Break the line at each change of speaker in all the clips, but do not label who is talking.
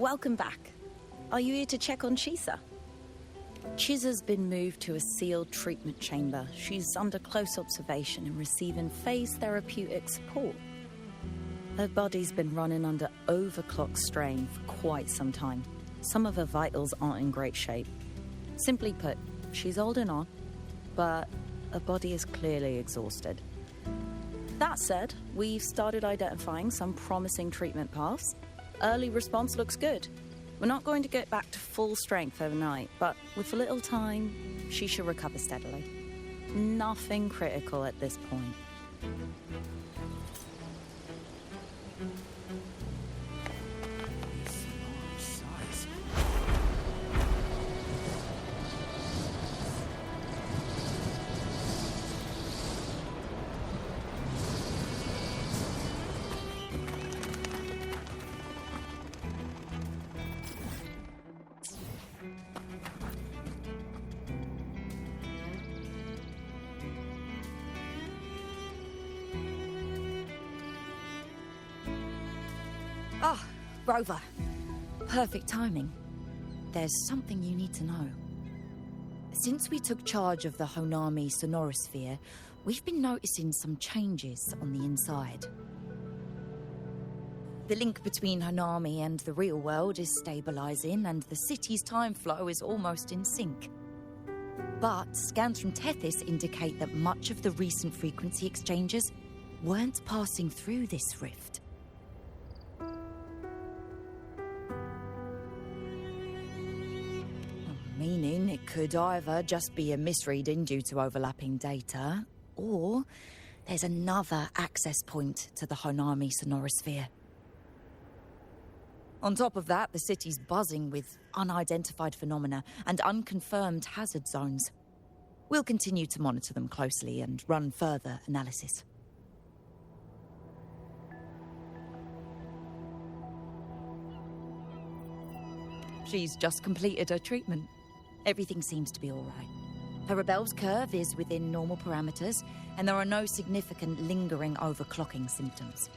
Welcome back. Are you here to check on Chisa? Chisa's been moved to a sealed treatment chamber. She's under close observation and receiving phase therapeutic support. Her body's been running under overclock strain for quite some time. Some of her vitals aren't in great shape. Simply put, she's holding on, but her body is clearly exhausted. That said, we've started identifying some promising treatment paths. Early response looks good. We're not going to get back to full strength overnight, but with a little time, she should recover steadily. Nothing critical at this point.
Ah, Rover. Perfect timing. There's something you need to know. Since we took charge of the Honami sonorosphere, we've been noticing some changes on the inside. The link between Honami and the real world is stabilizing, and the city's time flow is almost in sync. But scans from Tethys indicate that much of the recent frequency exchanges weren't passing through this rift. Meaning it could either just be a misreading due to overlapping data, or there's another access point to the Honami sonorosphere. On top of that, the city's buzzing with unidentified phenomena and unconfirmed hazard zones. We'll continue to monitor them closely and run further analysis. She's just completed her treatment. Everything seems to be all right. Her Rebel's curve is within normal parameters, and there are no significant lingering overclocking symptoms.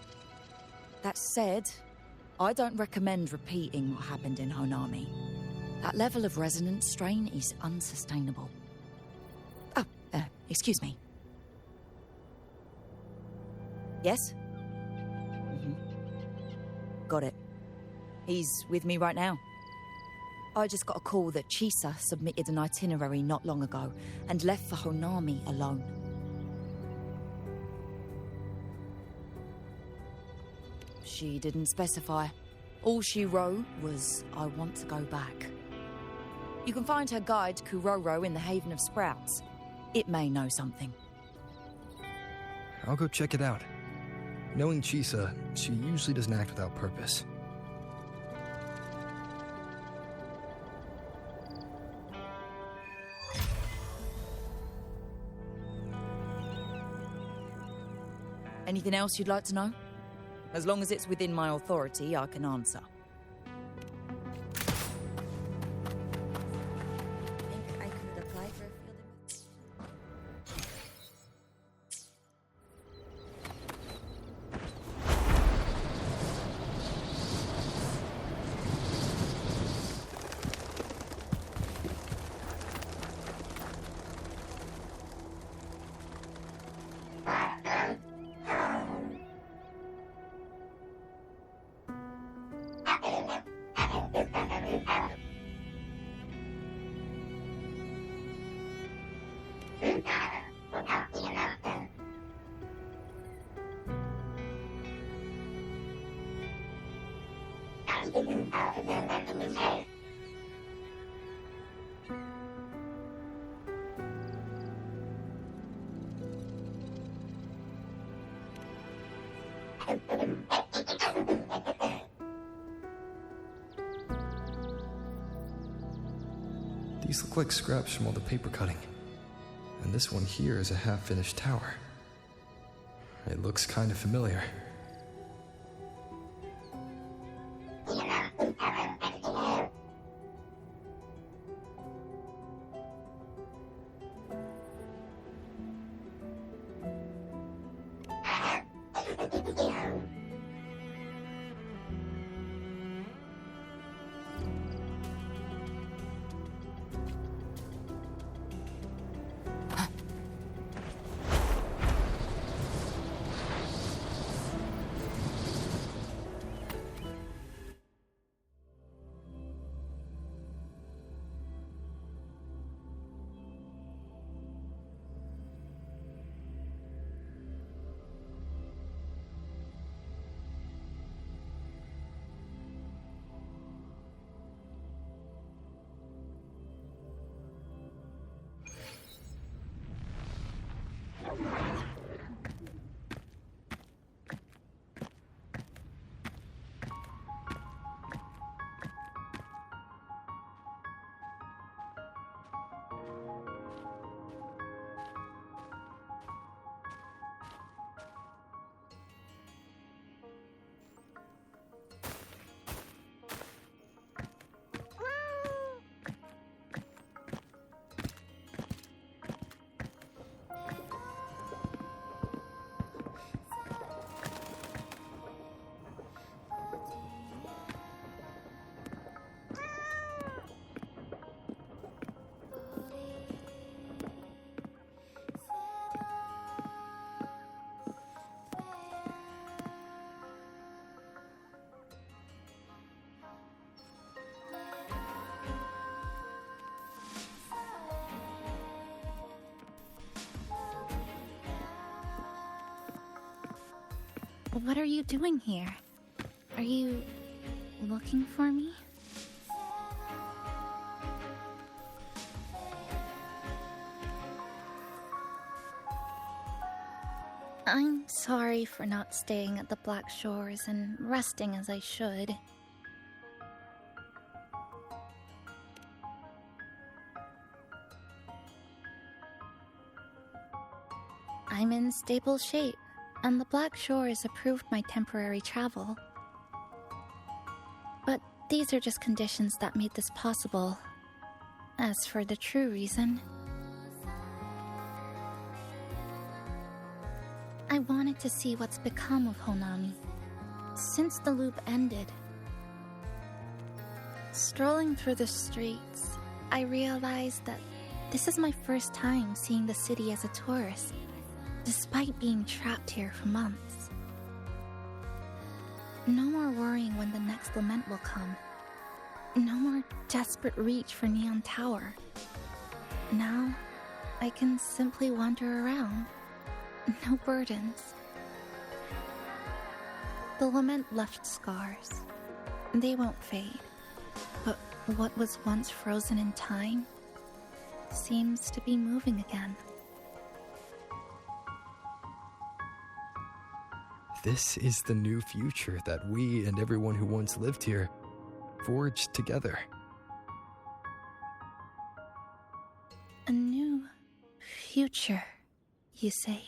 That said, I don't recommend repeating what happened in Honami. That level of resonance strain is unsustainable. Oh, excuse me. Yes? Got it. He's with me right now. I just got a call that Chisa submitted an itinerary not long ago and left for Honami alone. She didn't specify. All she wrote was, "I want to go back." You can find her guide, Kuroro, in the Haven of Sprouts. It may know something.
I'll go check it out. Knowing Chisa, she usually doesn't act without purpose.
Anything else you'd like to know? As long as it's within my authority, I can answer. I could apply for a field.
These look like scraps from all the paper cutting. And this one here is a half-finished tower. It looks kind of familiar.
What are you doing here? Are you looking for me? I'm sorry for not staying at the Black Shores and resting as I should. I'm in stable shape, and the Black Shores approved my temporary travel. But these are just conditions that made this possible. As for the true reason, I wanted to see what's become of Honami since the loop ended. Strolling through the streets, I realized that this is my first time seeing the city as a tourist, despite being trapped here for months. No more worrying when the next lament will come. No more desperate reach for Neon Tower. Now, I can simply wander around. No burdens. The lament left scars. They won't fade. But what was once frozen in time seems to be moving again.
This is the new future that we and everyone who once lived here forged together.
A new future, you say?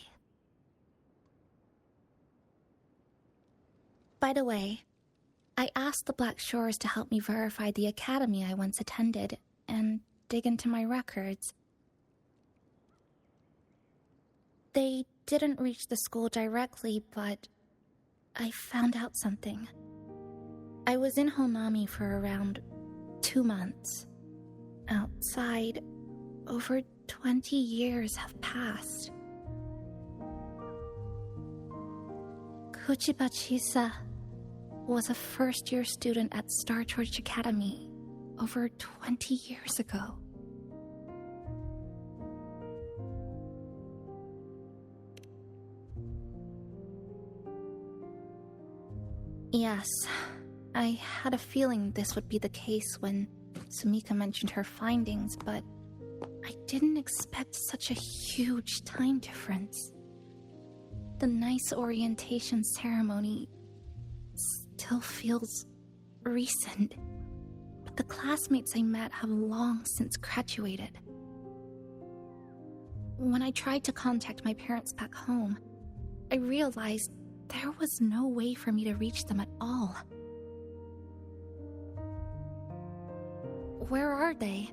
By the way, I asked the Black Shores to help me verify the academy I once attended and dig into my records. They didn't reach the school directly, but I found out something. I was in Honami for around 2 months. Outside, over 20 years have passed. Kuchiba Chisa was a first-year student at Star Church Academy over 20 years ago. Yes, I had a feeling this would be the case when Sumika mentioned her findings, but I didn't expect such a huge time difference. The nice orientation ceremony still feels recent, but the classmates I met have long since graduated. When I tried to contact my parents back home, I realized there was no way for me to reach them at all. Where are they?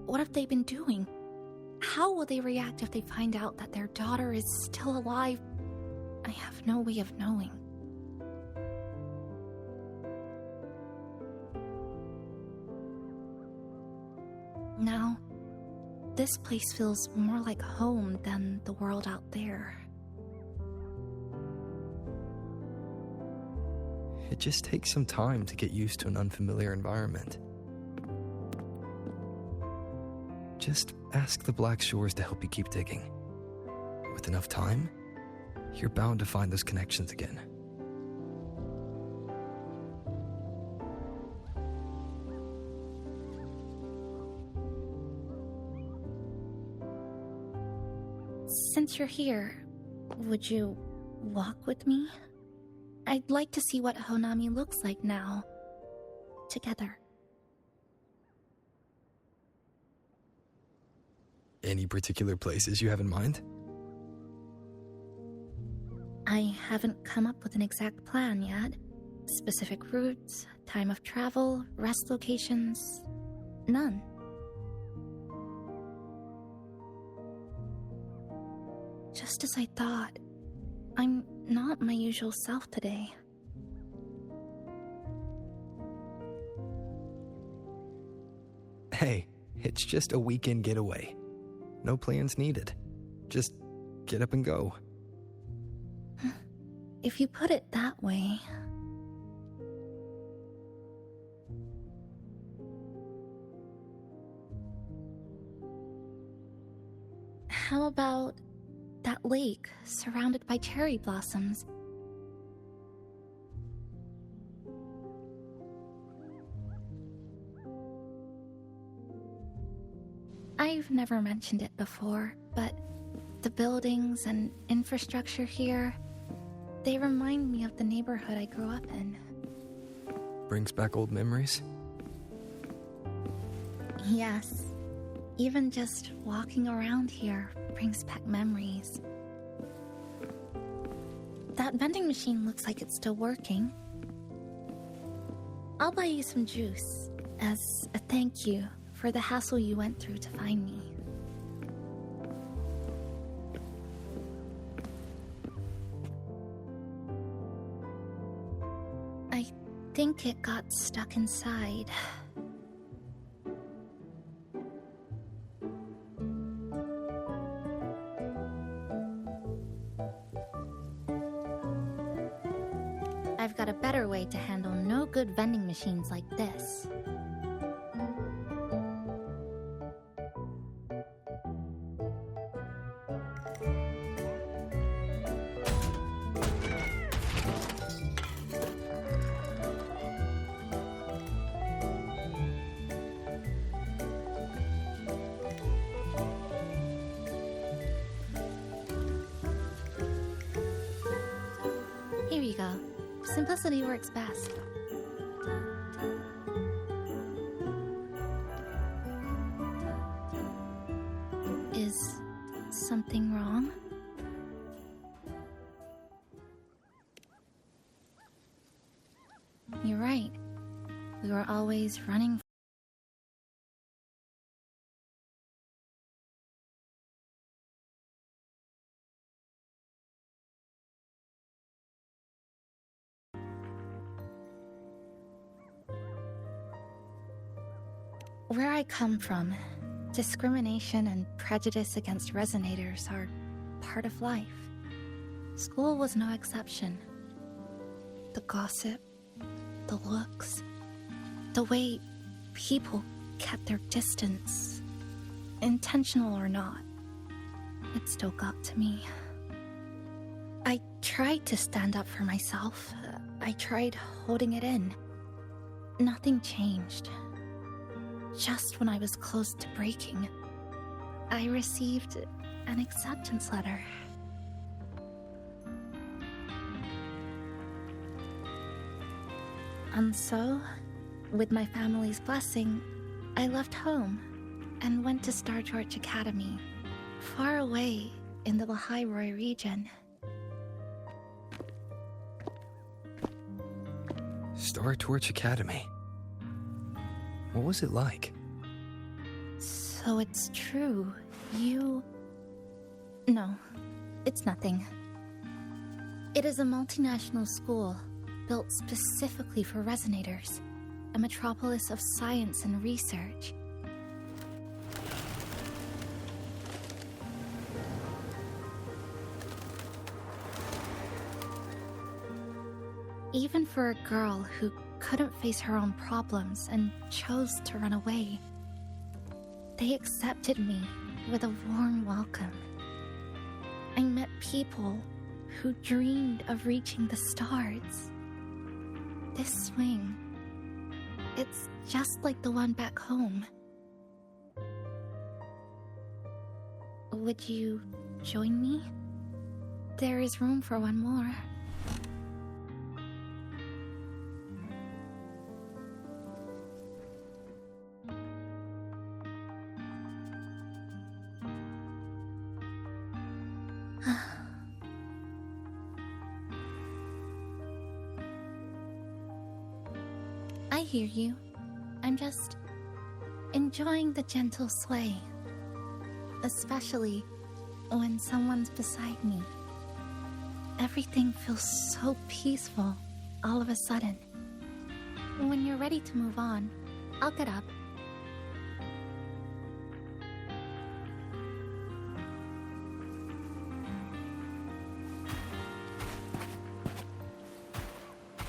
What have they been doing? How will they react if they find out that their daughter is still alive? I have no way of knowing. Now, this place feels more like home than the world out there.
It just takes some time to get used to an unfamiliar environment. Just ask the Black Shores to help you keep digging. With enough time, you're bound to find those connections again.
Since you're here, would you walk with me? I'd like to see what Honami looks like now, together.
Any particular places you have in mind?
I haven't come up with an exact plan yet. Specific routes, time of travel, rest locations, none. Just as I thought, I'm not my usual self today.
Hey, it's just a weekend getaway. No plans needed. Just get up and go.
If you put it that way... How about that lake surrounded by cherry blossoms? I've never mentioned it before, but the buildings and infrastructure here, they remind me of the neighborhood I grew up in.
Brings back old memories?
Yes. Even just walking around here brings back memories. That vending machine looks like it's still working. I'll buy you some juice as a thank you for the hassle you went through to find me. I think it got stuck inside. I've got a better way to handle no good vending machines like this. Here you go. Simplicity works best. Is something wrong? You're right. We were always running. Where I come from, discrimination and prejudice against resonators are part of life. School was no exception. The gossip, the looks, the way people kept their distance, intentional or not, it still got to me. I tried to stand up for myself. I tried holding it in. Nothing changed. Just when I was close to breaking, I received an acceptance letter. And so, with my family's blessing, I left home and went to Star Torch Academy, far away in the Lahairoi region.
Star Torch Academy. What was it like?
So it's true. You... No, it's nothing. It is a multinational school built specifically for resonators, a metropolis of science and research. Even for a girl who couldn't face her own problems and chose to run away, they accepted me with a warm welcome. I met people who dreamed of reaching the stars. This swing, it's just like the one back home. Would you join me? There is room for one more. I hear you. I'm just enjoying the gentle sway. Especially when someone's beside me. Everything feels so peaceful all of a sudden. When you're ready to move on, I'll get up.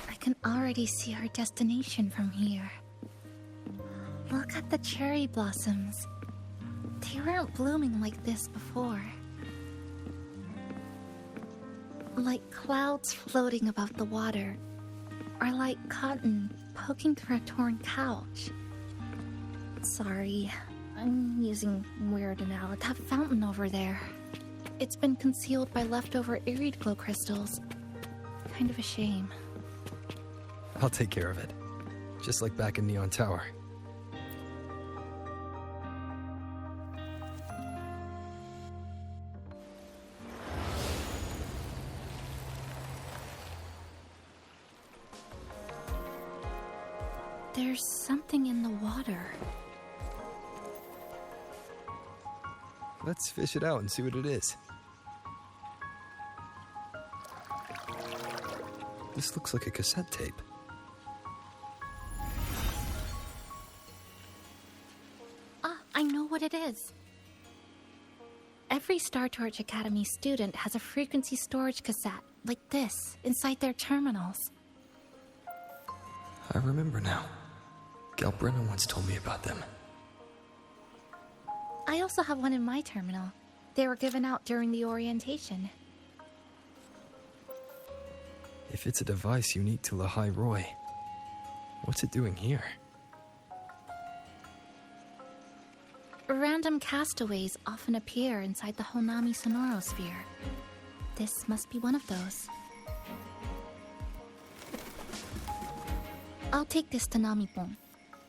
I can already see our destination from here. Look at the cherry blossoms. They weren't blooming like this before. Like clouds floating above the water, or like cotton poking through a torn couch. Sorry, I'm using weird now. That fountain over there. It's been concealed by leftover Irid glow crystals. Kind of a shame.
I'll take care of it. Just like back in Neon Tower.
There's something in the water.
Let's fish it out and see what it is. This looks like a cassette tape.
I know what it is. Every Star Torch Academy student has a frequency storage cassette, like this, inside their terminals.
I remember now. Galbrina once told me about them.
I also have one in my terminal. They were given out during the orientation.
If it's a device unique to Lahai Roy, what's it doing here?
Random castaways often appear inside the Honami Sonorosphere. This must be one of those. I'll take this to Namipon.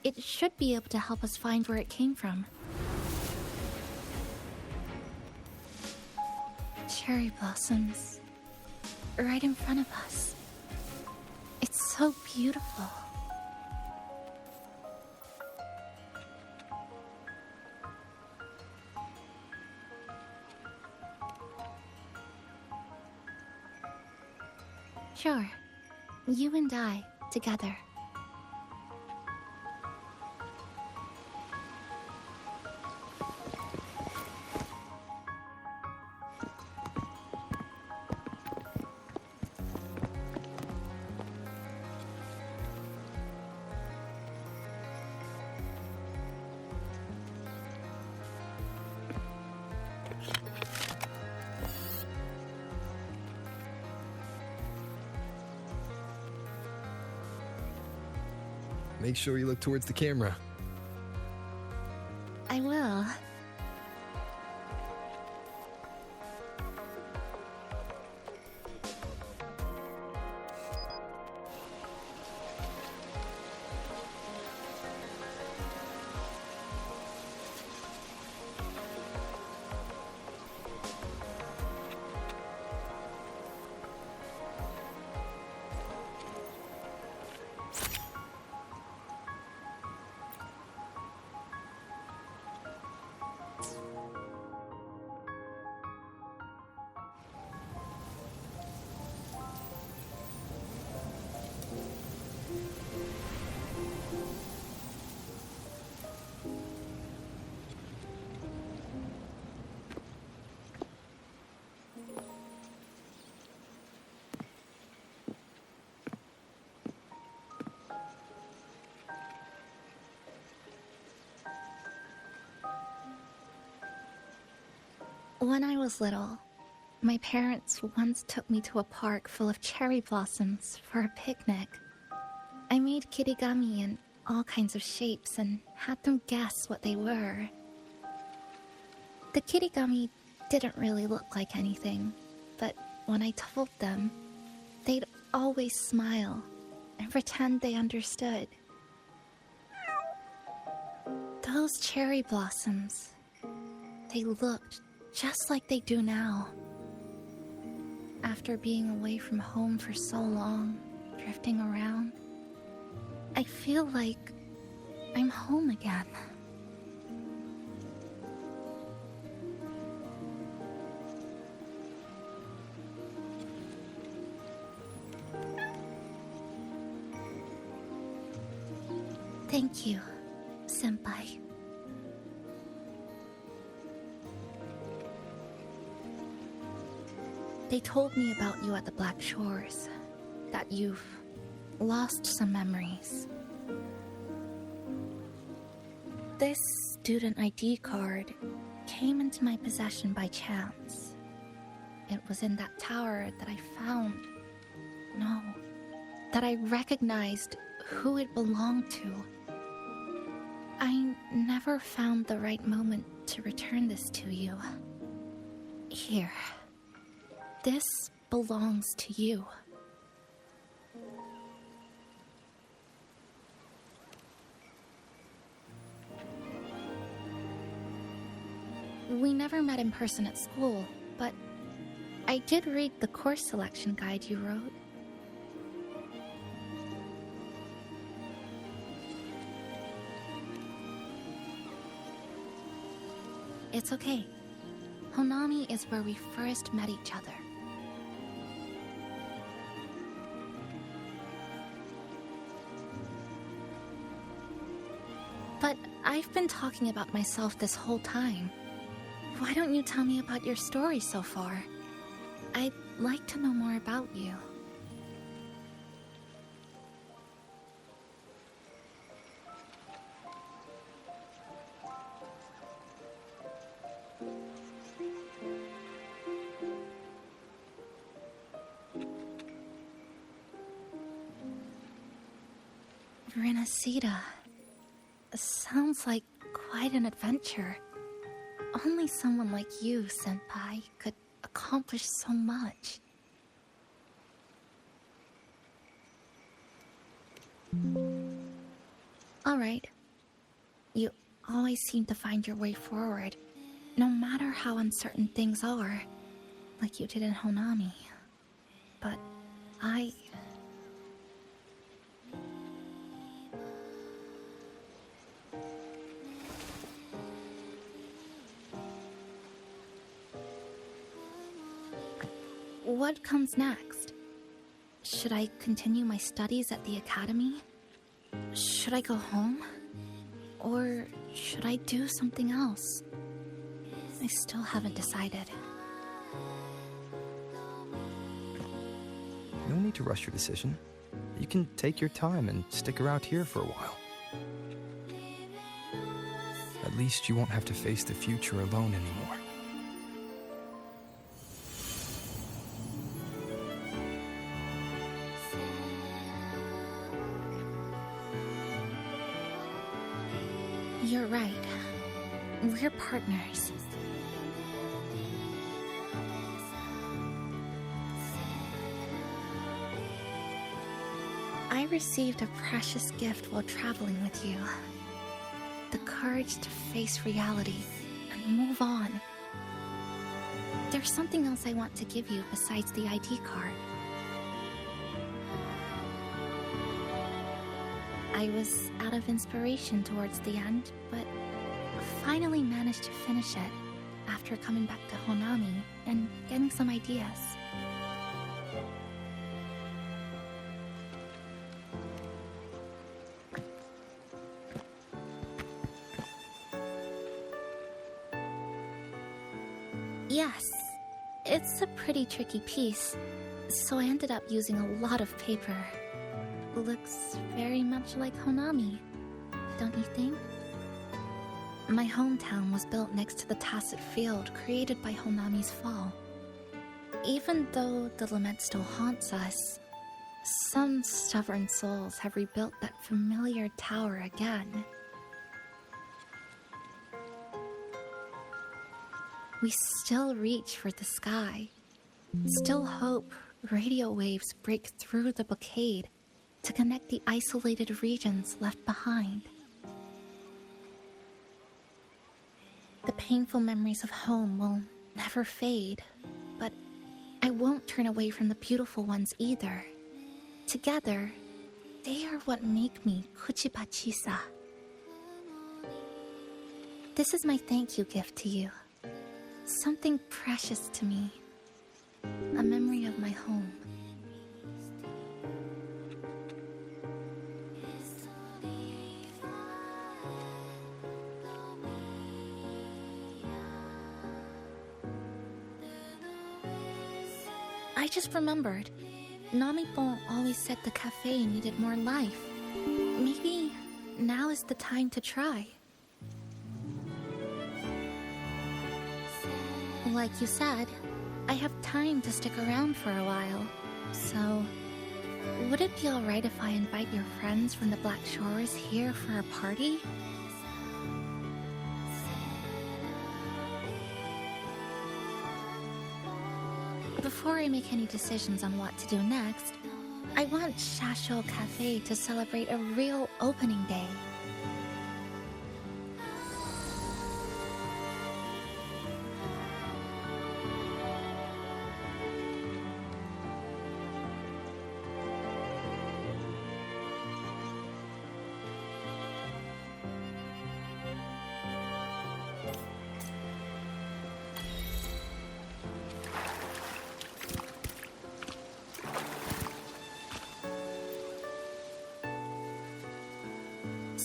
It should be able to help us find where it came from. Cherry blossoms. Right in front of us. It's so beautiful. Sure. You and I, together.
Make sure you look towards the camera.
I will. When I was little, my parents once took me to a park full of cherry blossoms for a picnic. I made kirigami in all kinds of shapes and had them guess what they were. The kirigami didn't really look like anything, but when I told them, they'd always smile and pretend they understood. Those cherry blossoms, they looked just like they do now. After being away from home for so long, drifting around, I feel like I'm home again. Thank you, Senpai. They told me about you at the Black Shores, that you've lost some memories. This student ID card came into my possession by chance. It was in that tower that I found. No, that I recognized who it belonged to. I never found the right moment to return this to you. Here. This belongs to you. We never met in person at school, but I did read the course selection guide you wrote. It's okay. Honami is where we first met each other. But I've been talking about myself this whole time. Why don't you tell me about your story so far? I'd like to know more about you. Renacida. Sounds like quite an adventure. Only someone like you, Senpai, could accomplish so much. Alright. You always seem to find your way forward, no matter how uncertain things are, like you did in Honami. But What comes next? Should I continue my studies at the academy? Should I go home? Or should I do something else? I still haven't decided.
No need to rush your decision. You can take your time and stick around here for a while. At least you won't have to face the future alone anymore.
You're right. We're partners. I received a precious gift while traveling with you. The courage to face reality and move on. There's something else I want to give you besides the ID card. I was out of inspiration towards the end, but finally managed to finish it after coming back to Honami and getting some ideas. Yes, it's a pretty tricky piece, so I ended up using a lot of paper. Looks very much like Honami, don't you think? My hometown was built next to the tacit field created by Honami's fall. Even though the lament still haunts us, some stubborn souls have rebuilt that familiar tower again. We still reach for the sky, still hope radio waves break through the blockade to connect the isolated regions left behind. The painful memories of home will never fade, but I won't turn away from the beautiful ones either. Together, they are what make me Kuchibachisa. This is my thank you gift to you. Something precious to me. A memory of my home. I just remembered. Namipon always said the cafe needed more life. Maybe now is the time to try. Like you said, I have time to stick around for a while. So, would it be alright if I invite your friends from the Black Shores here for a party? before I make any decisions on what to do next, I want Shasho Cafe to celebrate a real opening day.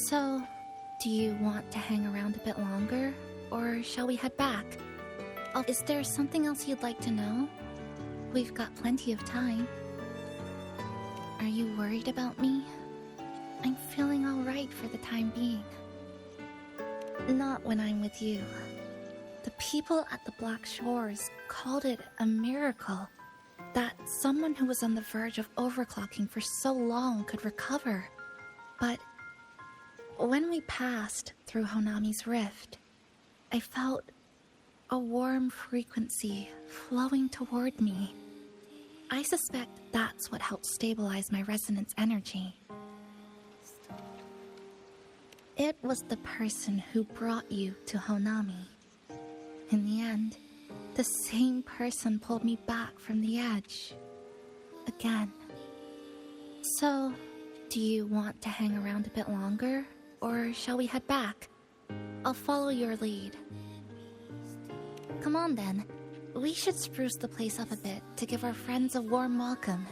So, do you want to hang around a bit longer, or shall we head back? Is there something else you'd like to know? We've got plenty of time. Are you worried about me? I'm feeling alright for the time being. Not when I'm with you. The people at the Black Shores called it a miracle that someone who was on the verge of overclocking for so long could recover. But when we passed through Honami's rift, I felt a warm frequency flowing toward me. I suspect that's what helped stabilize my resonance energy. It was the person who brought you to Honami. In the end, the same person pulled me back from the edge. Again. So, do you want to hang around a bit longer? Or shall we head back? I'll follow your lead. Come on then. We should spruce the place up a bit to give our friends a warm welcome.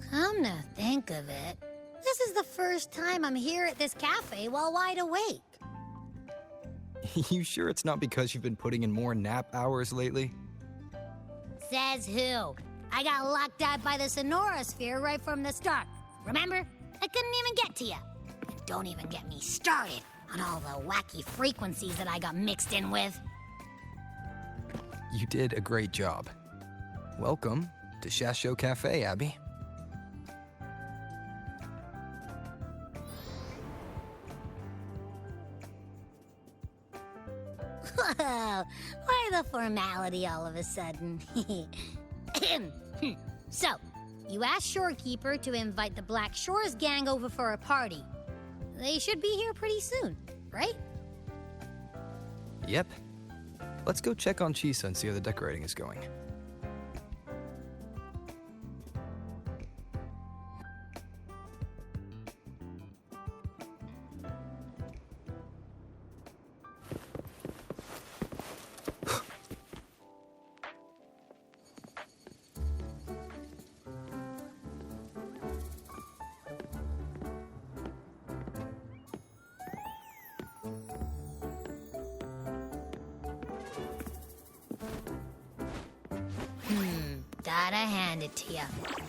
Come to think of it, this is the first time I'm here at this cafe while wide awake.
You sure it's not because you've been putting in more nap hours lately?
Says who? I got locked out by the Sonora Sphere right from the start. Remember? I couldn't even get to you. And don't even get me started on all the wacky frequencies that I got mixed in with.
You did a great job. Welcome to Shasho Cafe, Abby.
Whoa, why the formality all of a sudden? So, you asked Shorekeeper to invite the Black Shores gang over for a party. They should be here pretty soon, right?
Yep. Let's go check on Chisa and see how the decorating is going.
Gotta hand it to you.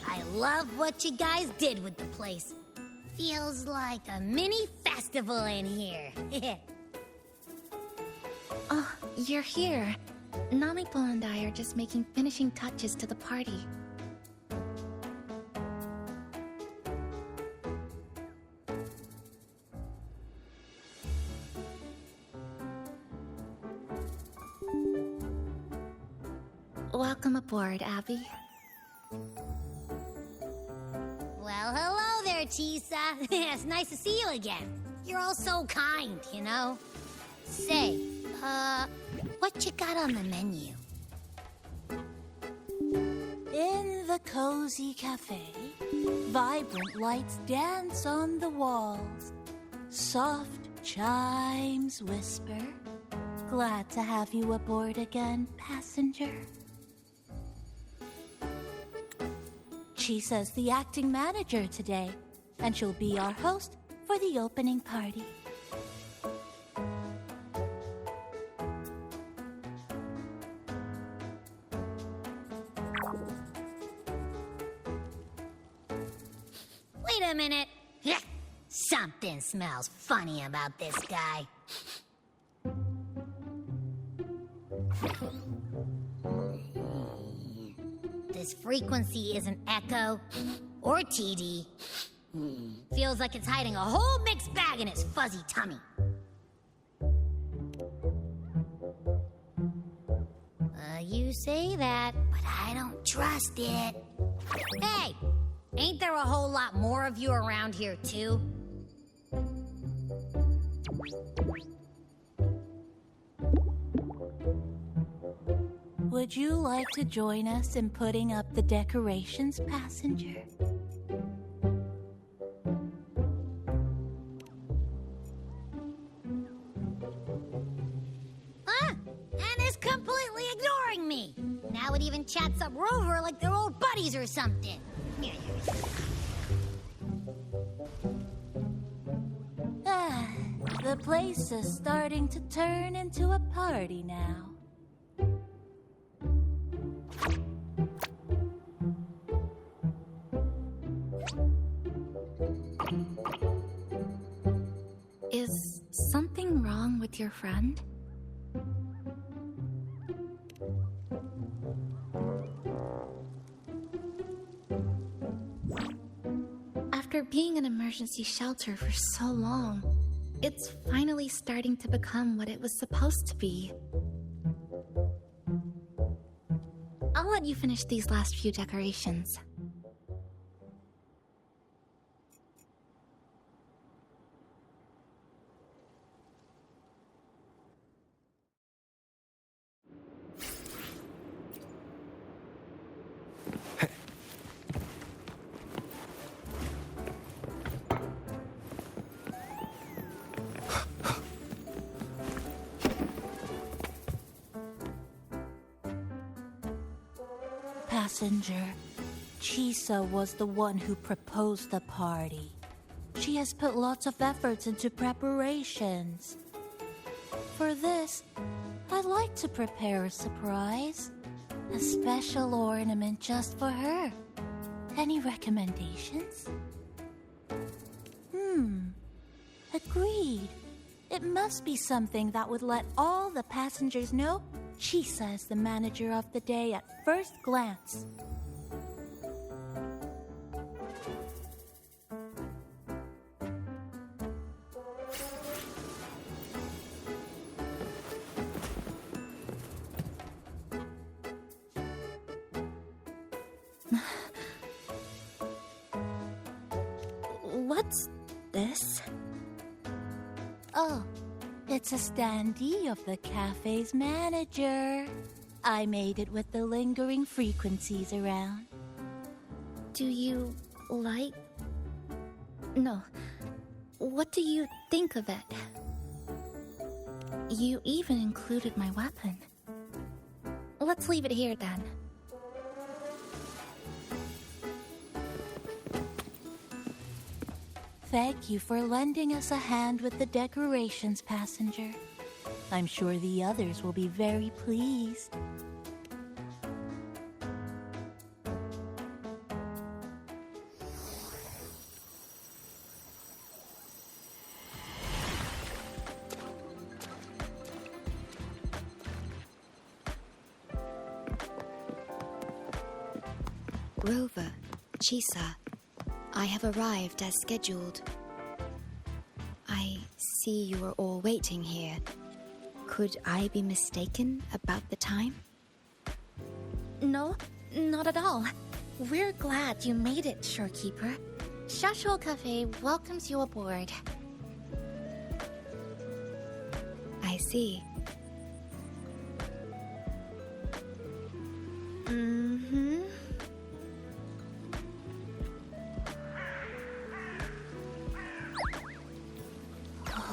I love what you guys did with the place. Feels like a mini festival in here.
Oh, you're here. Namiko and I are just making finishing touches to the party. Welcome aboard, Abby.
Well, hello there, Chisa. It's nice to see you again. You're all so kind, you know? Say, what you got on the menu?
In the cozy cafe, vibrant lights dance on the walls. Soft chimes whisper. Glad to have you aboard again, passenger. Chisa's the acting manager today, and she'll be our host for the opening party.
Wait a minute. Something smells funny about this guy. This frequency isn't echo or TD. Feels like it's hiding a whole mixed bag in its fuzzy tummy. You say that, but I don't trust it. Hey, ain't there a whole lot more of you around here, too?
Would you like to join us in putting up the decorations, passenger?
And is completely ignoring me. Now it even chats up Rover like they're old buddies or something.
The place is starting to turn into a party now.
Is something wrong with your friend? After being an emergency shelter for so long, it's finally starting to become what it was supposed to be. I'll let you finish these last few decorations.
Passenger, Chisa was the one who proposed the party. She has put lots of efforts into preparations. For this, I'd like to prepare a surprise. A special ornament just for her. Any recommendations? Agreed. It must be something that would let all the passengers know Chisa is the manager of the day at first glance.
What's this?
Oh, it's a standee of the cafe's manager. I made it with the lingering frequencies around.
Do you like... No. What do you think of it? You even included my weapon. Let's leave it here then.
Thank you for lending us a hand with the decorations, passenger. I'm sure the others will be very pleased.
Rover, Chisa, I have arrived as scheduled. I see you are all waiting here. Could I be mistaken about the time?
No, not at all. We're glad you made it, Shorekeeper. Shashuo Cafe welcomes you aboard.
I see.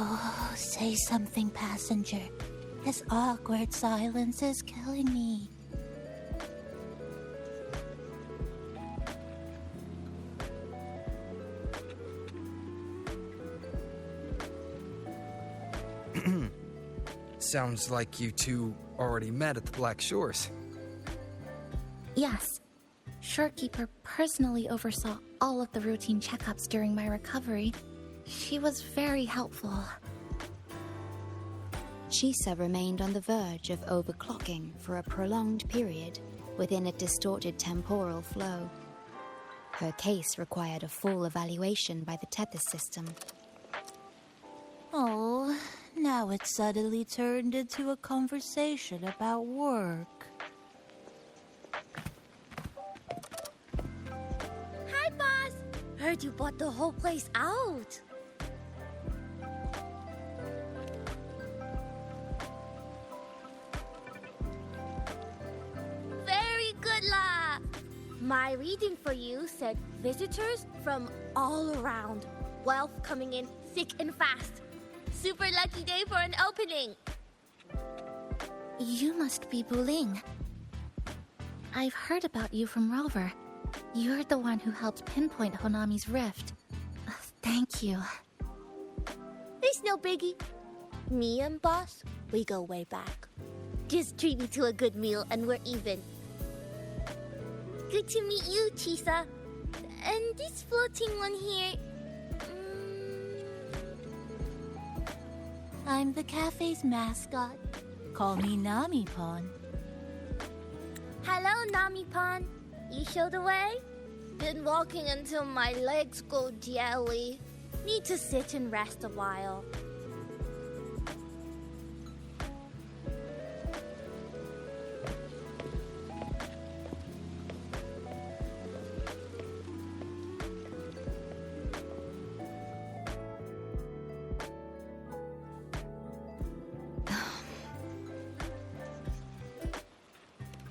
Oh, say something, passenger. This awkward silence is killing me.
Sounds like you two already met at the Black Shores.
Yes. Shorekeeper personally oversaw all of the routine checkups during my recovery. She was very helpful.
Chisa remained on the verge of overclocking for a prolonged period within a distorted temporal flow. Her case required a full evaluation by the Tethys system.
Oh, now it suddenly turned into a conversation about work.
Hi, boss! Heard you bought the whole place out. Very good, La! My reading for you said visitors from all around. Wealth coming in thick and fast. Super lucky day for an opening.
You must be Buling. I've heard about you from Rover. You're the one who helped pinpoint Honami's rift. Thank you.
It's no biggie. Me and boss, we go way back. Just treat me to a good meal and we're even. Good to meet you, Chisa. And this floating one here...
I'm the cafe's mascot. Call me Nami-Pon.
Hello, Nami-Pon. You show the way? Been walking until my legs go jelly. Need to sit and rest a while.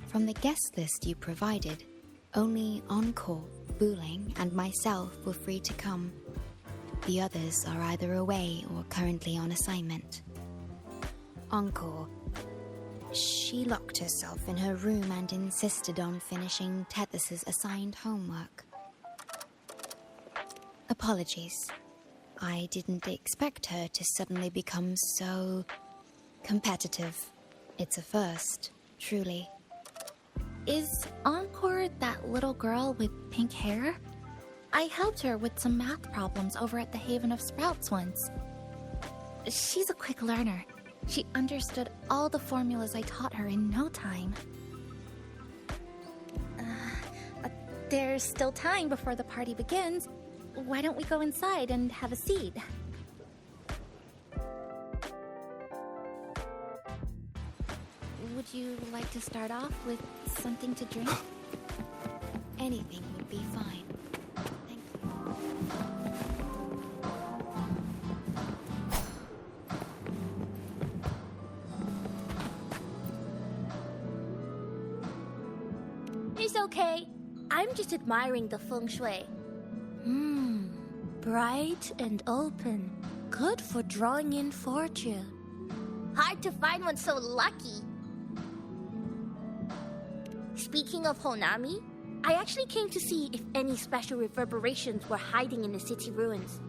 From the guest list you provided, only Encore, Buling, and myself were free to come. The others are either away or currently on assignment. Encore. She locked herself in her room and insisted on finishing Tethys's assigned homework. Apologies. I didn't expect her to suddenly become so... competitive. It's a first, truly.
Is Encore that little girl with pink hair? I helped her with some math problems over at the Haven of Sprouts once. She's a quick learner. She understood all the formulas I taught her in no time. There's still time before the party begins. Why don't we go inside and have a seat? Would you like to start off with something to drink?
Anything would be fine. Thank you.
It's okay. I'm just admiring the feng shui. Bright and open. Good for drawing in fortune. Hard to find one so lucky. Speaking of Honami, I actually came to see if any special reverberations were hiding in the city ruins.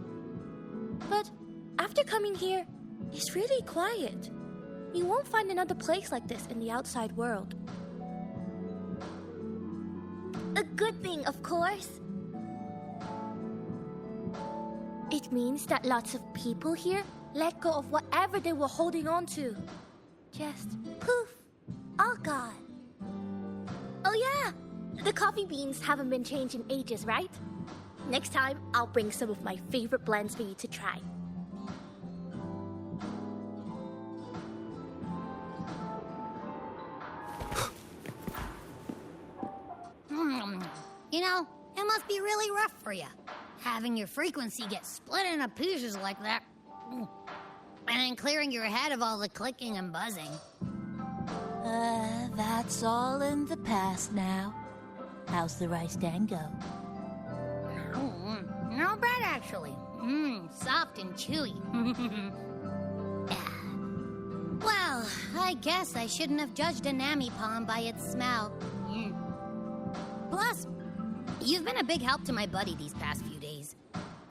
But after coming here, it's really quiet. You won't find another place like this in the outside world. A good thing, of course. It means that lots of people here let go of whatever they were holding on to. Just poof, all gone. Oh yeah, the coffee beans haven't been changed in ages, right? Next time, I'll bring some of my favorite blends for you to try.
You know, it must be really rough for you, having your frequency get split into pieces like that. And then clearing your head of all the clicking and buzzing.
That's all in the past now. How's the rice tango?
Not bad, actually. Soft and chewy. Well, I guess I shouldn't have judged a Nami-Pon by its smell. Plus, you've been a big help to my buddy these past few days.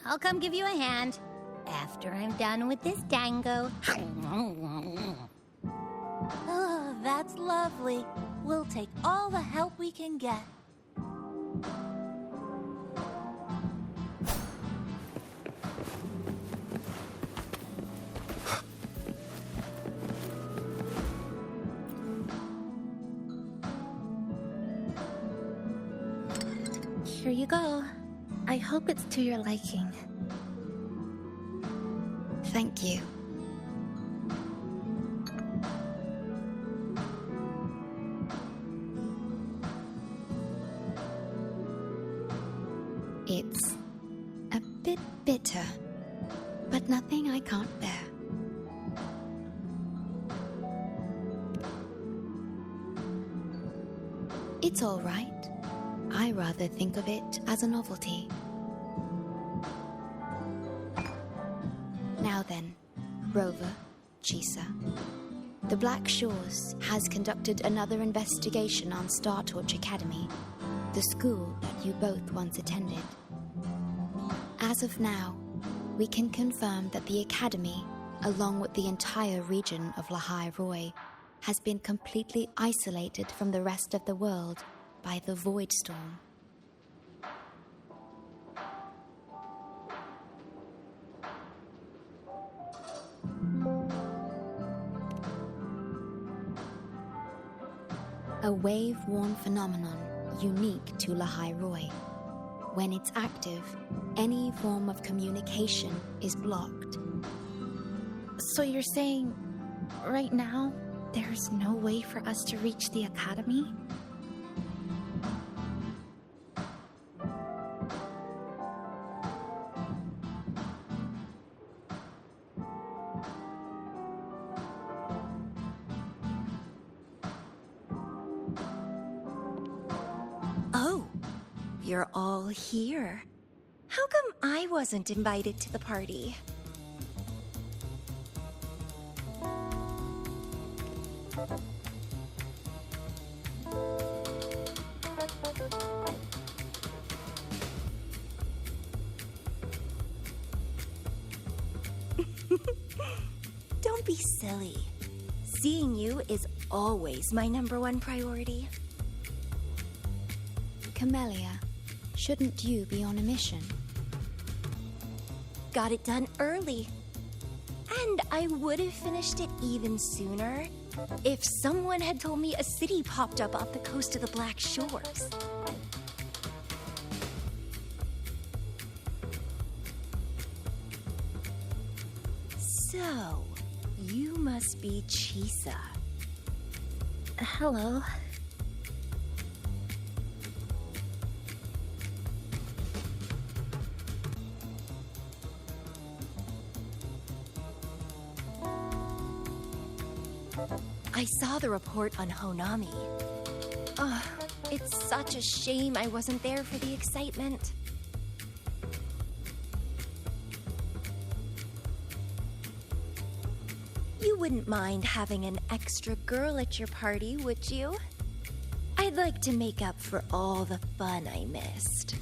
I'll come give you a hand after I'm done with this tango.
Oh, that's lovely. We'll take all the help we can get.
Here you go. I hope it's to your liking.
Thank you. It's a bit bitter, but nothing I can't bear. It's all right. I rather think of it as a novelty. Now then, Rover, Chisa. The Black Shores has conducted another investigation on Star Torch Academy, the school that you both once attended. As of now, we can confirm that the Academy, along with the entire region of Lahai Roi, has been completely isolated from the rest of the world by the Void Storm. A wave-worn phenomenon unique to Lahai Roi. When it's active, any form of communication is blocked.
So you're saying, right now, there's no way for us to reach the Academy?
Oh, you're all here. How come I wasn't invited to the party? Don't be silly. Seeing you is always my #1 priority.
Camellia, shouldn't you be on a mission?
Got it done early. And I would have finished it even sooner if someone had told me a city popped up off the coast of the Black Shores. So, you must be Chisa.
Hello.
I saw the report on Honami. Ugh, it's such a shame I wasn't there for the excitement. You wouldn't mind having an extra girl at your party, would you? I'd like to make up for all the fun I missed.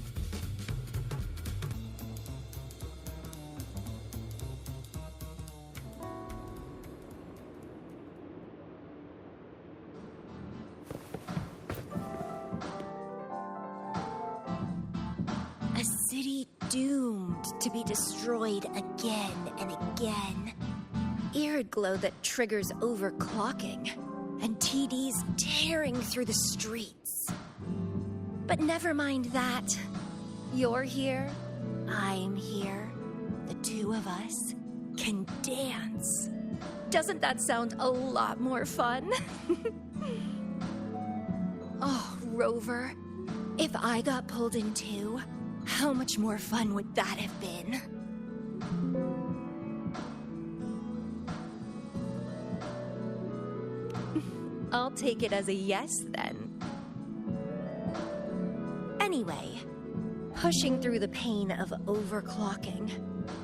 A city doomed to be destroyed again and again. Arid glow that triggers overclocking, and TDs tearing through the streets. But never mind that. You're here, I'm here. The two of us can dance. Doesn't that sound a lot more fun? Oh, Rover, if I got pulled in too, how much more fun would that have been? I'll take it as a yes, then. Anyway, pushing through the pain of overclocking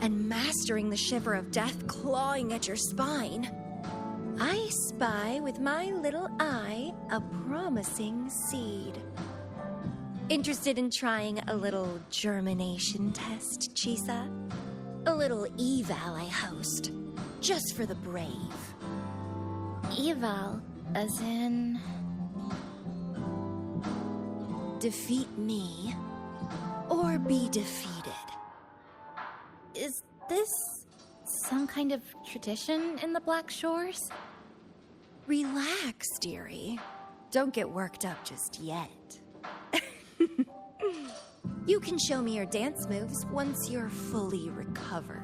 and mastering the shiver of death clawing at your spine, I spy with my little eye a promising seed. Interested in trying a little germination test, Chisa? A little eval I host, just for the brave.
Eval, as in...
Defeat me, or be defeated.
Is this some kind of tradition in the Black Shores?
Relax, dearie. Don't get worked up just yet. You can show me your dance moves once you're fully recovered.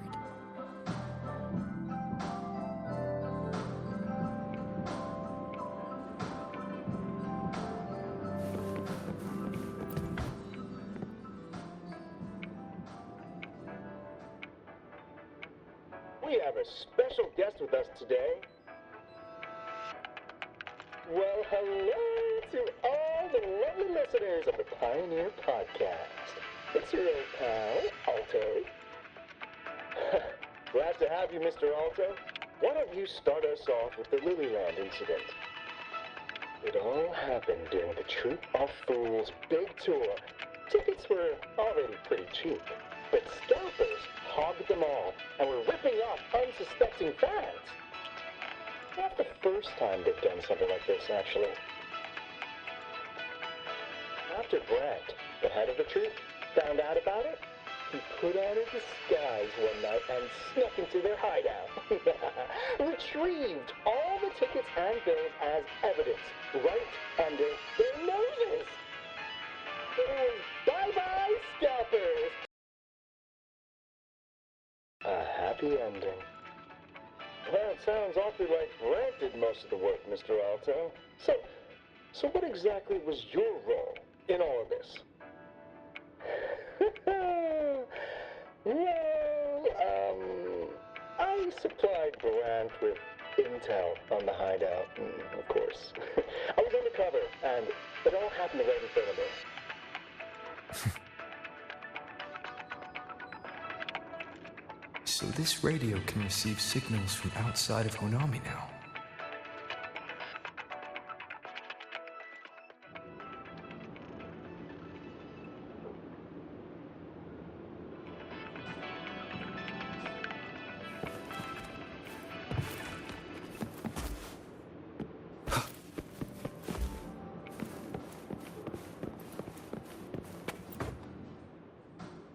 We have a special guest with us today. Well, hello to all the lovely listeners of the Pioneer Podcast. It's your old pal, Alto. Glad to have you, Mr. Alto. Why don't you start us off with the Lilyland incident? It all happened during the Troop of Fools big tour. Tickets were already pretty cheap, but scalpers hogged them all and were ripping off unsuspecting fans. Not the first time they've done something like this, actually. After Brent, the head of the troop, found out about it, he put on a disguise one night and snuck into their hideout. Retrieved all the tickets and bills as evidence right under their noses. Bye-bye, scalpers! A happy ending. Well, it sounds awfully like Brent did most of the work, Mr. Alto. So what exactly was your role in all of this? I supplied Brent with intel on the hideout, of course. I was undercover, and it all happened right in front of me.
So this radio can receive signals from outside of Honami now.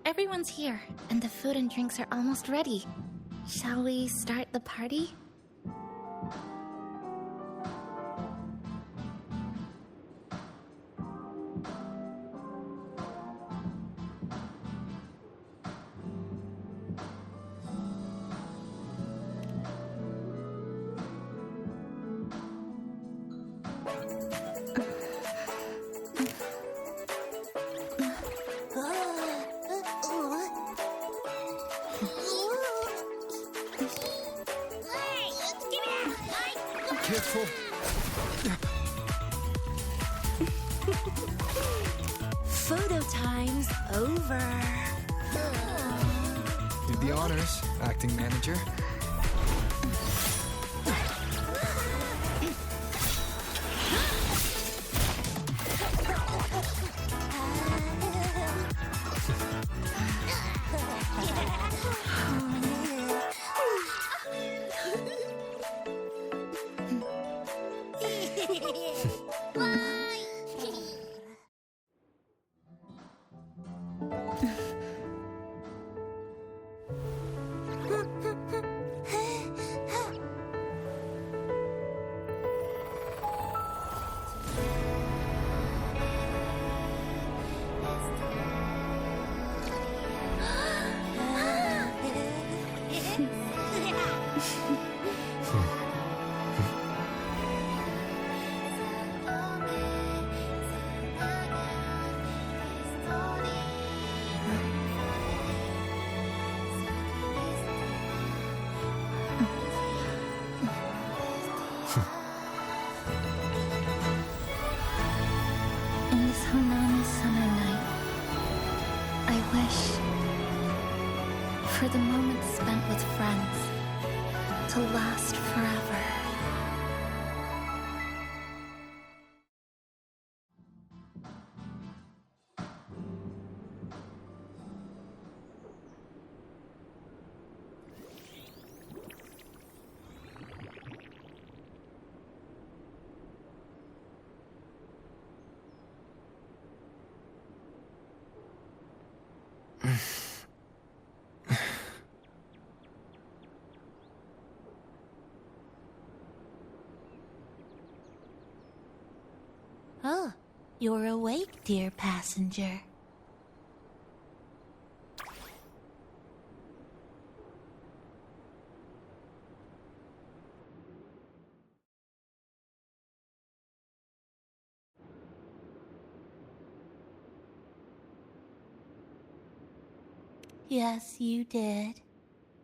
Everyone's here, and the food and drinks are almost ready. Shall we start the party?
Careful.
Photo time's over.
Do the honors, acting manager.
In this Honami summer night, I wish for the moments spent with friends to last forever.
Oh, you're awake, dear passenger. Yes, you did.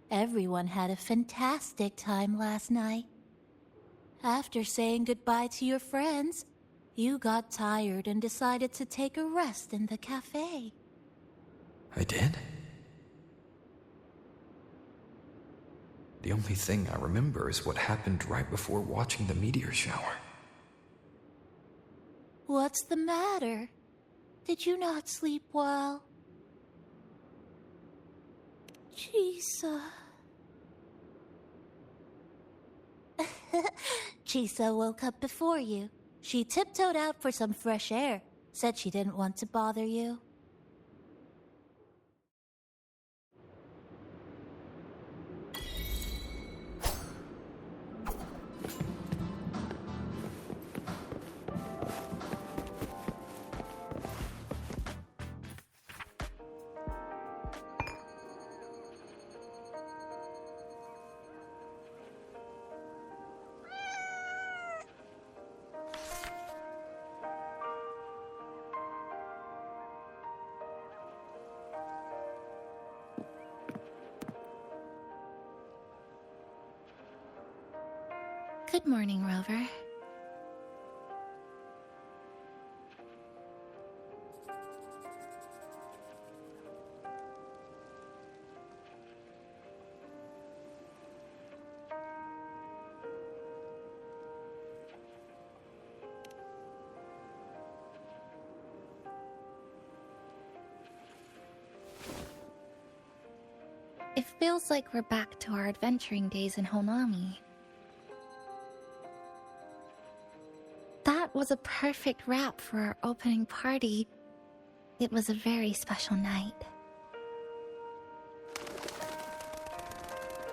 Everyone had a fantastic time last night. After saying goodbye to your friends, you got tired and decided to take a rest in the cafe.
I did? The only thing I remember is what happened right before watching the meteor shower.
What's the matter? Did you not sleep well? Chisa. Chisa woke up before you. She tiptoed out for some fresh air. Said she didn't want to bother you.
Good morning, Rover. It feels like we're back to our adventuring days in Honami. That was a perfect wrap for our opening party. It was a very special night.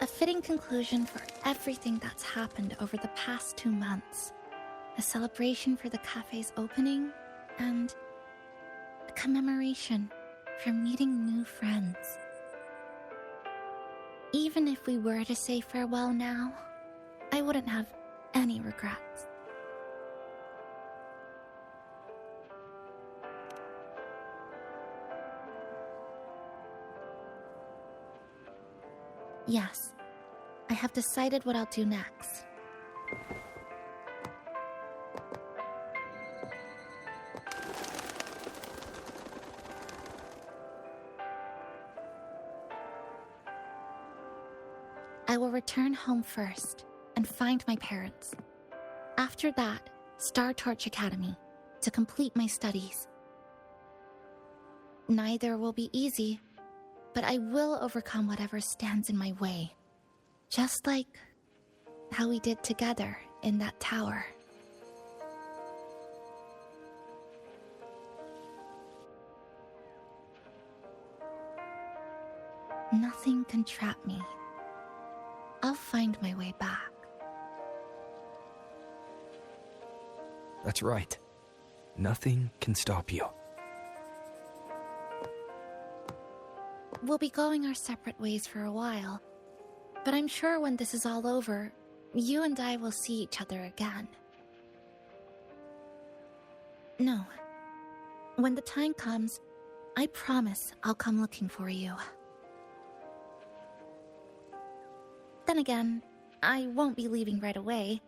A fitting conclusion for everything that's happened over the past 2 months. A celebration for the cafe's opening, and a commemoration for meeting new friends. Even if we were to say farewell now, I wouldn't have any regrets. Yes, I have decided what I'll do next. I will return home first and find my parents. After that, Star Torch Academy to complete my studies. Neither will be easy, but I will overcome whatever stands in my way. Just like how we did together in that tower. Nothing can trap me. I'll find my way back.
That's right. Nothing can stop you.
We'll be going our separate ways for a while, but I'm sure when this is all over, you and I will see each other again. No. When the time comes, I promise I'll come looking for you. Then again, I won't be leaving right away.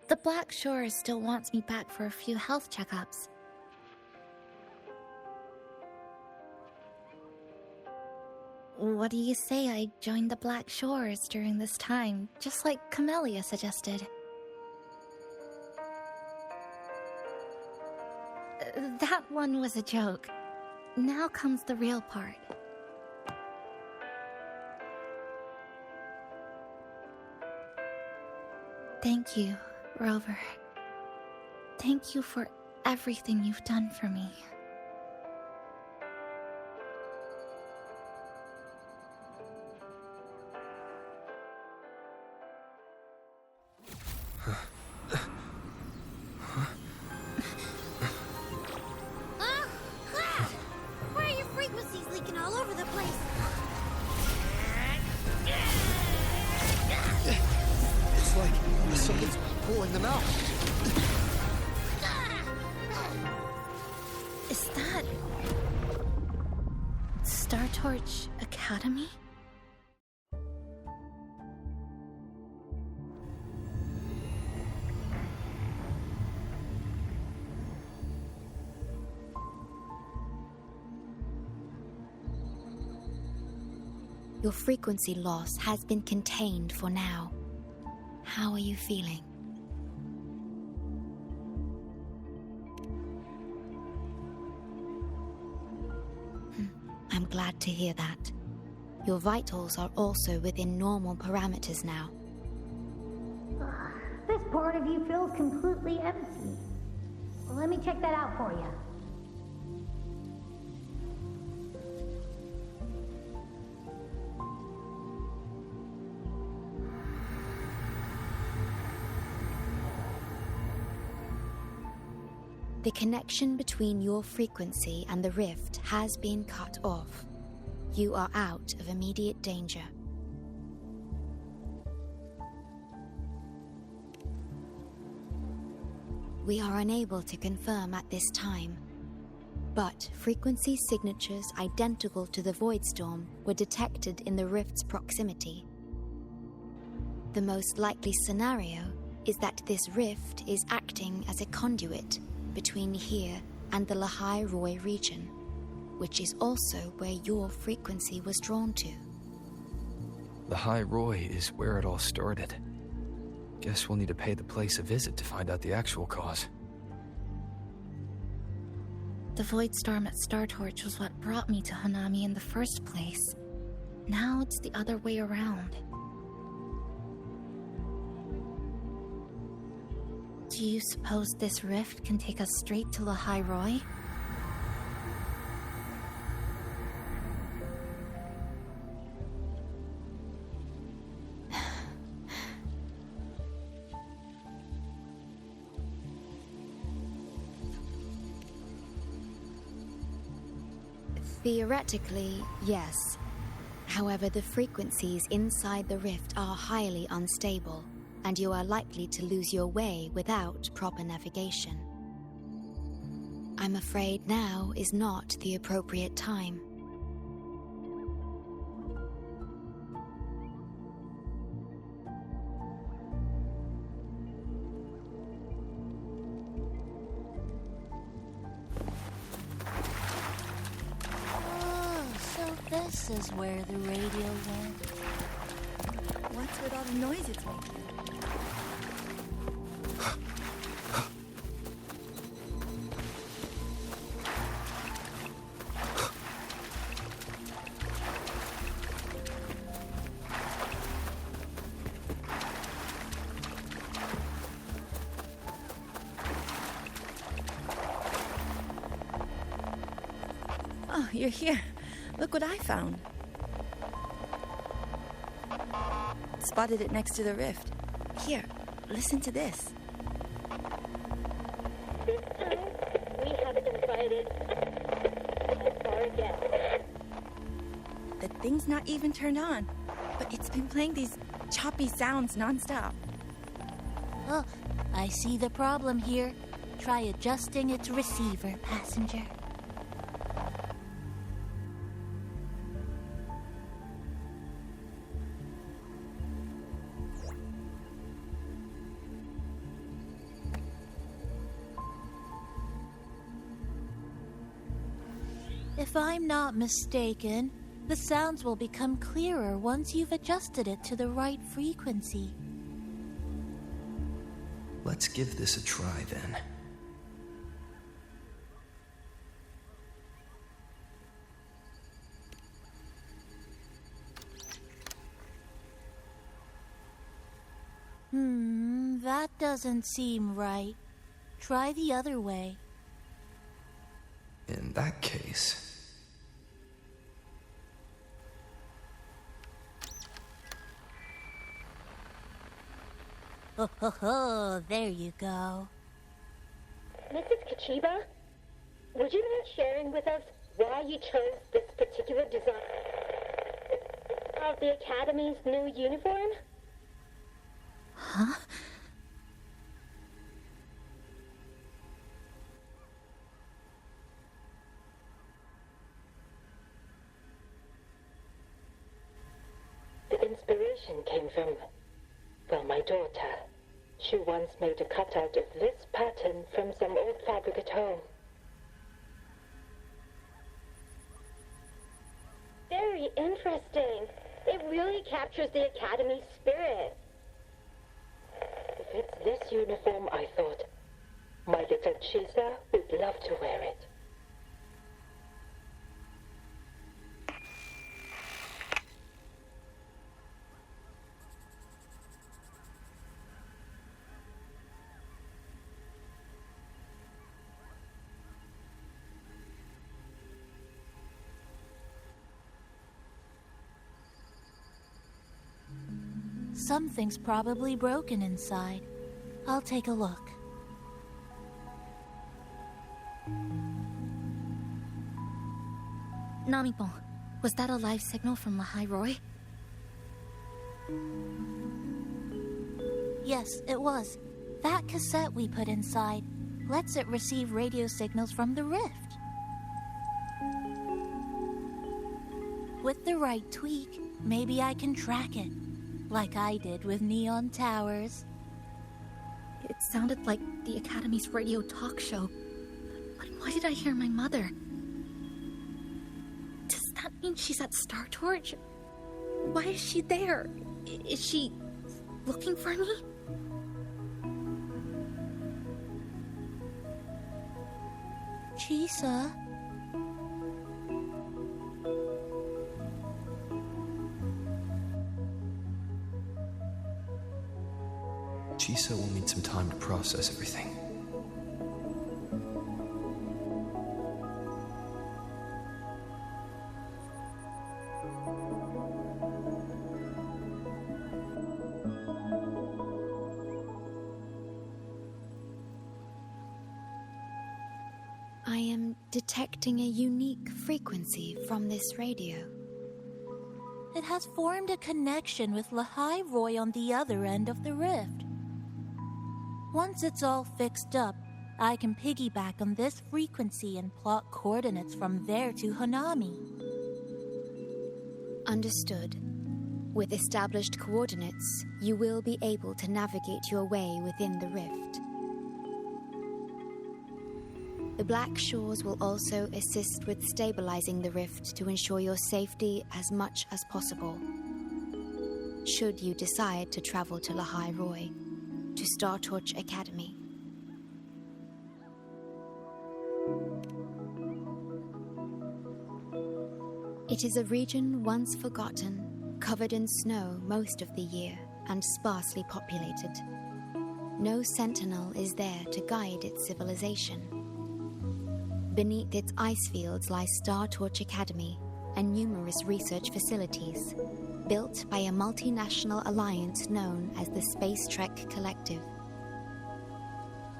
The Black Shores still wants me back for a few health checkups. What do you say I join the Black Shores during this time, just like Camellia suggested? That one was a joke. Now comes the real part. Thank you, Rover. Thank you for everything you've done for me.
Why are your frequencies leaking all over the place?
It's like someone's pulling them out.
Is that Star Torch Academy? Academy?
Your frequency loss has been contained for now. How are you feeling? I'm glad to hear that. Your vitals are also within normal parameters now.
This part of you feels completely empty. Well, let me check that out for you.
The connection between your frequency and the rift has been cut off. You are out of immediate danger. We are unable to confirm at this time, but frequency signatures identical to the void storm were detected in the rift's proximity. The most likely scenario is that this rift is acting as a conduit between here and the Lahai Roy region, which is also where your frequency was drawn to.
Lahai Roy is where it all started. Guess we'll need to pay the place a visit to find out the actual cause.
The void storm at Startorch was what brought me to Hanami in the first place. Now it's the other way around. Do you suppose this rift can take us straight to Lahai Roy?
Theoretically, yes. However, the frequencies inside the rift are highly unstable, and you are likely to lose your way without proper navigation. I'm afraid now is not the appropriate time.
This is where the radio went.
What's with all the noise it's making? Oh, you're here. Look what I found. Spotted it next to the rift. Here, listen to this.
This time, we haven't invited our guests.
The thing's not even turned on, but it's been playing these choppy sounds nonstop.
Oh, I see the problem here. Try adjusting its receiver, passenger. If I'm not mistaken, the sounds will become clearer once you've adjusted it to the right frequency.
Let's give this a try then.
That doesn't seem right. Try the other way.
In that case...
Oh, there you go.
Mrs. Kachiba, would you mind sharing with us why you chose this particular design of the Academy's new uniform?
Huh?
inspiration came from, well, my daughter. She once made a cutout of this pattern from some old fabric at home.
Very interesting. It really captures the Academy spirit.
If it's this uniform, I thought, my little Chisa would love to wear it.
Something's probably broken inside. I'll take a look.
Namipon, was that a live signal from Lahai Roy?
Yes, it was. That cassette we put inside lets it receive radio signals from the rift. With the right tweak, maybe I can track it, like I did with Neon Towers.
It sounded like the Academy's radio talk show. But why did I hear my mother? Does that mean she's at Star Torch? Why is she there? Is she looking for me?
Chisa?
Chisa will need some time to process everything.
I am detecting a unique frequency from this radio.
It has formed a connection with Lahai Roy on the other end of the rift. Once it's all fixed up, I can piggyback on this frequency and plot coordinates from there to Hanami.
Understood. With established coordinates, you will be able to navigate your way within the rift. The Black Shores will also assist with stabilizing the rift to ensure your safety as much as possible. Should you decide to travel to Lahai Roy, to Star Torch Academy. It is a region once forgotten, covered in snow most of the year, and sparsely populated. No sentinel is there to guide its civilization. Beneath its ice fields lies Star Torch Academy and numerous research facilities, built by a multinational alliance known as the Space Trek Collective.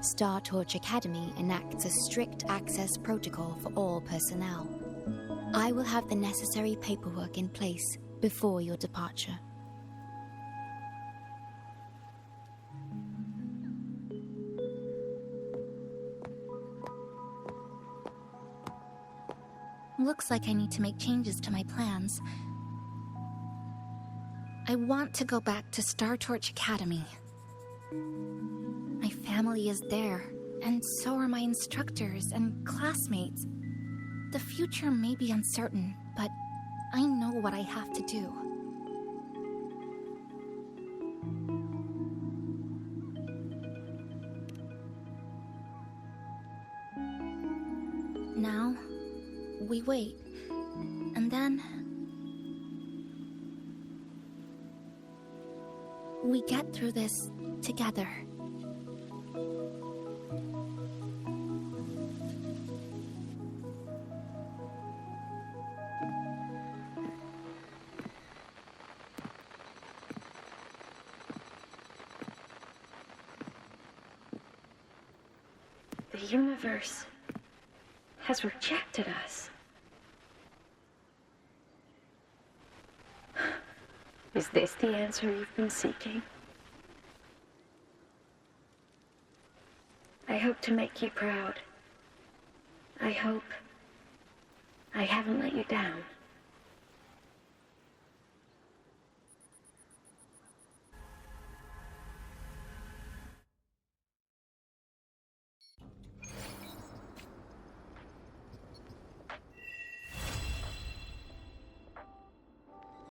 Star Torch Academy enacts a strict access protocol for all personnel. I will have the necessary paperwork in place before your departure.
Looks like I need to make changes to my plans. I want to go back to Star Torch Academy. My family is there, and so are my instructors and classmates. The future may be uncertain, but I know what I have to do. Now, we wait, and then we get through this together.
The universe has rejected us. Is this the answer you've been seeking? I hope to make you proud. I hope I haven't let you down.